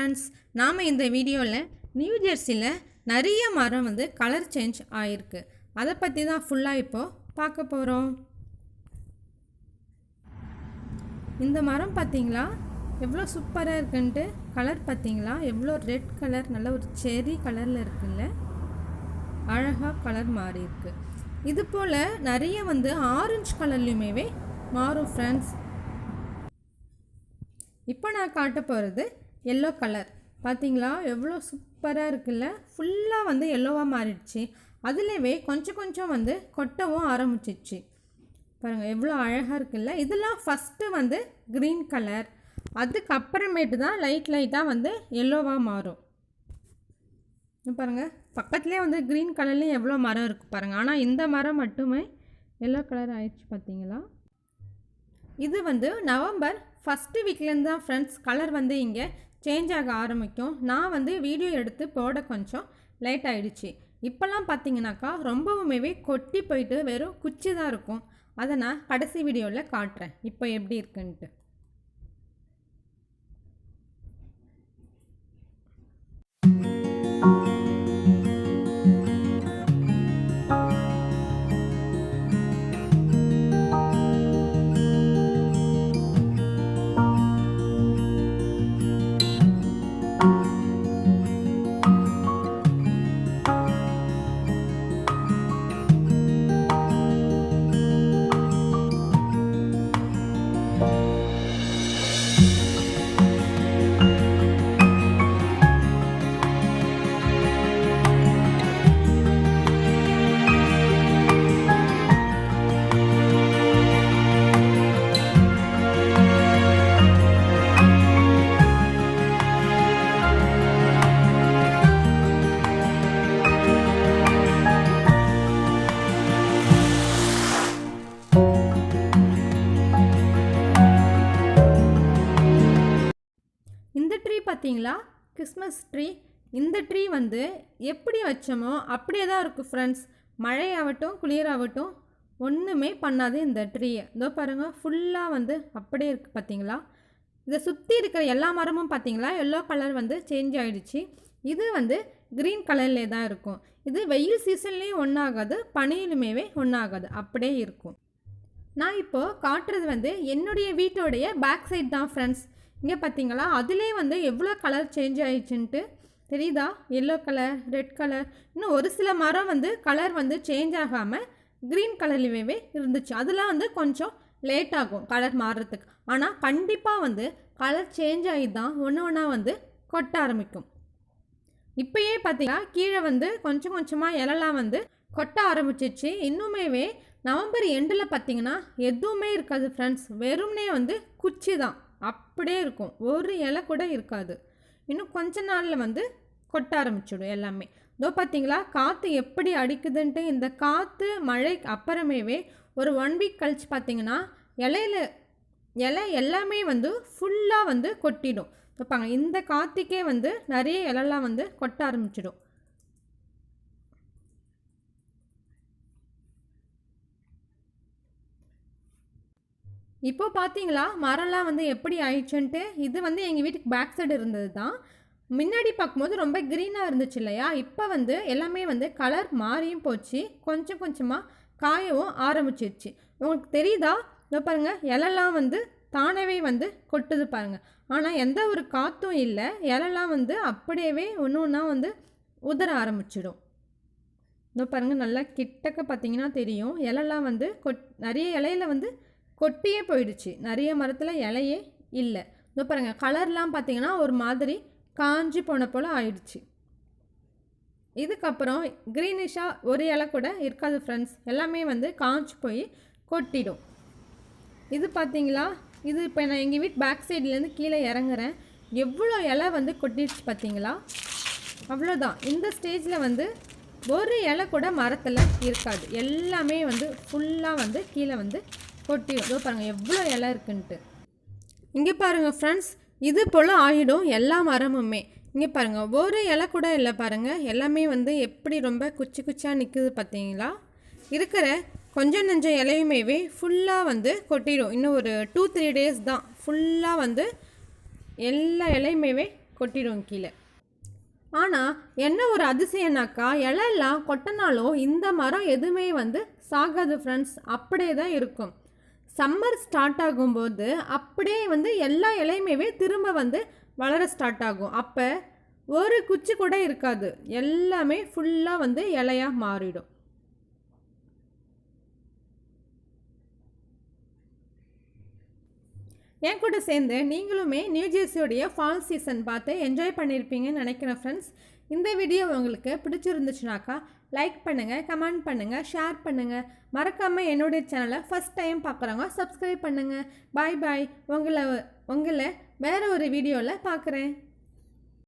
Friends, நாம் இந்த வீடியோவில் நியூ ஜெர்சியில் நிறைய மரம் கலர் சேஞ்ச் ஆகிருக்கு. அதை பற்றி தான் ஃபுல்லாக இப்போது பார்க்க போகிறோம். இந்த மரம் பார்த்திங்களா எவ்வளோ சூப்பராக இருக்குன்ட்டு. கலர் பார்த்திங்களா எவ்வளோ ரெட் கலர், நல்ல ஒரு செரி கலரில் இருக்குல்ல, அழகாக கலர் மாறி இருக்குது. இது போல் நிறைய ஆரஞ்சு கலர்லையுமே மாறும் ஃப்ரெண்ட்ஸ். இப்போ நான் காட்ட போகிறது எல்லோ கலர். பார்த்திங்களா எவ்வளோ சூப்பராக இருக்குல்ல, ஃபுல்லாக எல்லோவாக மாறிடுச்சு. அதுலேயே கொஞ்சம் கொஞ்சம் கொட்டவும் ஆரம்பிச்சிச்சு. பாருங்கள் எவ்வளோ அழகாக இருக்குல்ல. இதெல்லாம் ஃபஸ்ட்டு க்ரீன் கலர், அதுக்கப்புறமேட்டு தான் லைட்டாக எல்லோவாக மாறும். பாருங்கள் பக்கத்துலேயே க்ரீன் கலர்லேயும் எவ்வளோ மரம் இருக்குது பாருங்கள். ஆனால் இந்த மரம் மட்டுமே எல்லோ கலர் ஆயிடுச்சு பார்த்திங்களா. இது நவம்பர் ஃபஸ்ட்டு வீக்லேருந்து தான் ஃப்ரெண்ட்ஸ் கலர் இங்கே சேஞ்ச் ஆக ஆரம்பிக்கும். நான் வீடியோ எடுத்து போட கொஞ்சம் லேட் ஆகிடுச்சு. இப்போல்லாம் பார்த்தீங்கன்னாக்கா ரொம்பவுமே கொட்டி போயிட்டு வெறும் குச்சி தான் இருக்கும். அதை நான் கடைசி வீடியோவில் காட்டுறேன் இப்போ எப்படி இருக்குன்ட்டு. இந்த ட்ரீ பார்த்தீங்களா, கிறிஸ்மஸ் ட்ரீ. இந்த ட்ரீ எப்படி வச்சோமோ அப்படியே தான் இருக்குது ஃப்ரெண்ட்ஸ். மழையாகட்டும் குளிராகட்டும் ஒன்றுமே பண்ணாது இந்த ட்ரீயை. இதோ பாருங்கள் ஃபுல்லாக அப்படியே இருக்குது பார்த்தீங்களா. இதை சுற்றி இருக்கிற எல்லா மரமும் பார்த்தீங்களா எல்லோ கலர் சேஞ்ச் ஆகிடுச்சு. இது க்ரீன் கலர்லே தான் இருக்கும். இது வெயில் சீசன்லேயும் ஒன்றாகாது, பனியிலுமே ஒன்றாகாது, அப்படியே இருக்கும். நான் இப்போது காட்டுறது என்னுடைய வீட்டோடைய பேக் சைட் தான் ஃப்ரெண்ட்ஸ். இங்கே பார்த்தீங்களா அதுலேயே எவ்வளோ கலர் சேஞ்ச் ஆகிடுச்சுன்ட்டு தெரியுதா. எல்லோ கலர், ரெட் கலர், இன்னும் ஒரு சில மரம் கலர் சேஞ்ச் ஆகாமல் க்ரீன் கலர்லேயே இருந்துச்சு. அதெல்லாம் கொஞ்சம் லேட் ஆகும் கலர் மாறுறதுக்கு. ஆனால் கண்டிப்பாக கலர் சேஞ்ச் ஆகி தான் ஒன்று ஒன்றா கொட்ட ஆரம்பிக்கும். இப்போயே பார்த்தீங்கன்னா கீழே கொஞ்சம் கொஞ்சமாக இலலாம் கொட்ட ஆரம்பிச்சிச்சு. இன்னுமே நவம்பர் எண்டில் பார்த்தீங்கன்னா எதுவுமே இருக்காது ஃப்ரெண்ட்ஸ். வெறும்னே குச்சி தான் அப்படியே இருக்கும், ஒரு இலை கூட இருக்காது. இன்னும் கொஞ்ச நாளில் கொட்ட ஆரம்பிச்சிடும் எல்லாமே. இதோ பார்த்தீங்களா காற்று எப்படி அடிக்குதுன்ட்டு. இந்த காற்று மழை அப்புறமேவே ஒரு 1 வீக் கழிச்சு பார்த்தீங்கன்னா இலை எல்லாமே ஃபுல்லாக கொட்டிடும். பார்ப்பாங்க இந்த காற்றுக்கே நிறைய இலைலாம் கொட்ட ஆரம்பிச்சிடும். இப்போ பார்த்தீங்களா மரம்லாம் எப்படி ஆயிடுச்சுன்ட்டு. இது எங்கள் வீட்டுக்கு பேக் சைடு இருந்தது தான். முன்னாடி பார்க்கும்போது ரொம்ப க்ரீனாக இருந்துச்சு இல்லையா. இப்போ எல்லாமே கலர் மாறியும் போச்சு, கொஞ்சம் கொஞ்சமாக காயவும் ஆரம்பிச்சிருச்சு. உங்களுக்கு தெரியுதா, இதோ பாருங்கள் இலெல்லாம் தானவே கொட்டுது பாருங்கள். ஆனால் எந்த ஒரு காற்றும் இல்லை, இலெல்லாம் அப்படியே ஒன்று ஒன்றா உதற ஆரம்பிச்சிடும். இதோ பாருங்கள் நல்லா கிட்டக்க பார்த்தீங்கன்னா தெரியும். இலெல்லாம் நிறைய இலையில் கொட்டியே போயிடுச்சு. நிறைய மரத்தில் இலையே இல்லை. இதோ பாருங்கள் கலர்லாம் பார்த்தீங்கன்னா ஒரு மாதிரி காஞ்சி போன போல் ஆயிடுச்சு. இதுக்கப்புறம் க்ரீனிஷாக ஒரு இலை கூட இருக்காது ஃப்ரெண்ட்ஸ். எல்லாமே காஞ்சி போய் கொட்டிடும். இது பார்த்தீங்களா, இது இப்போ நான் எங்கள் வீட்டு பேக் சைட்லேருந்து கீழே இறங்குறேன். எவ்வளோ இலை கொட்டிடுச்சு பார்த்தீங்களா. அவ்வளோதான். இந்த ஸ்டேஜில் ஒரு இலை கூட மரத்தில் இருக்காது. எல்லாமே ஃபுல்லாக கீழே கொட்டிடும். இதோ பாருங்கள் எவ்வளோ இலை இருக்குன்ட்டு. இங்கே பாருங்கள் ஃப்ரெண்ட்ஸ், இது போல் ஆகிடும் எல்லா மரமுமே. இங்கே பாருங்கள் ஒரு இலை கூட இல்லை பாருங்கள். எல்லாமே எப்படி ரொம்ப குச்சி குச்சியாக நிற்குது பார்த்தீங்களா. இருக்கிற கொஞ்சம் நெஞ்சம் இலையுமே ஃபுல்லாக கொட்டிடும். இன்னும் ஒரு 2-3 டேஸ் தான் ஃபுல்லாக எல்லா இலையுமே கொட்டிடும் கீழே. ஆனால் என்ன ஒரு அதிசயம்னாக்கா, இலையெல்லாம் கொட்டினாலும் இந்த மரம் எதுவுமே சாகாது ஃப்ரெண்ட்ஸ், அப்படியே தான் இருக்கும். சம்மர் ஸ்டார்ட் ஆகும்போது அப்படியே எல்லா இலையுமே திரும்ப வளர ஸ்டார்ட் ஆகும். அப்போ ஒரு குச்சி கூட இருக்காது, எல்லாமே ஃபுல்லாக இலையாக மாறிடும். என் கூட சேர்ந்து நீங்களுமே நியூ ஜெர்சியோடைய ஃபால் சீசன் பார்த்து என்ஜாய் பண்ணியிருப்பீங்கன்னு நினைக்கிறேன் ஃப்ரெண்ட்ஸ். இந்த வீடியோ உங்களுக்கு பிடிச்சிருந்துச்சுனாக்கா லைக் பண்ணுங்கள், கமெண்ட் பண்ணுங்கள், ஷேர் பண்ணுங்கள். மறக்காமல் என்னுடைய சேனலை ஃபஸ்ட் டைம் பார்க்குறவங்க சப்ஸ்கிரைப் பண்ணுங்கள். பாய் பாய். உங்களை வேறு ஒரு வீடியோவில் பார்க்குறேன்.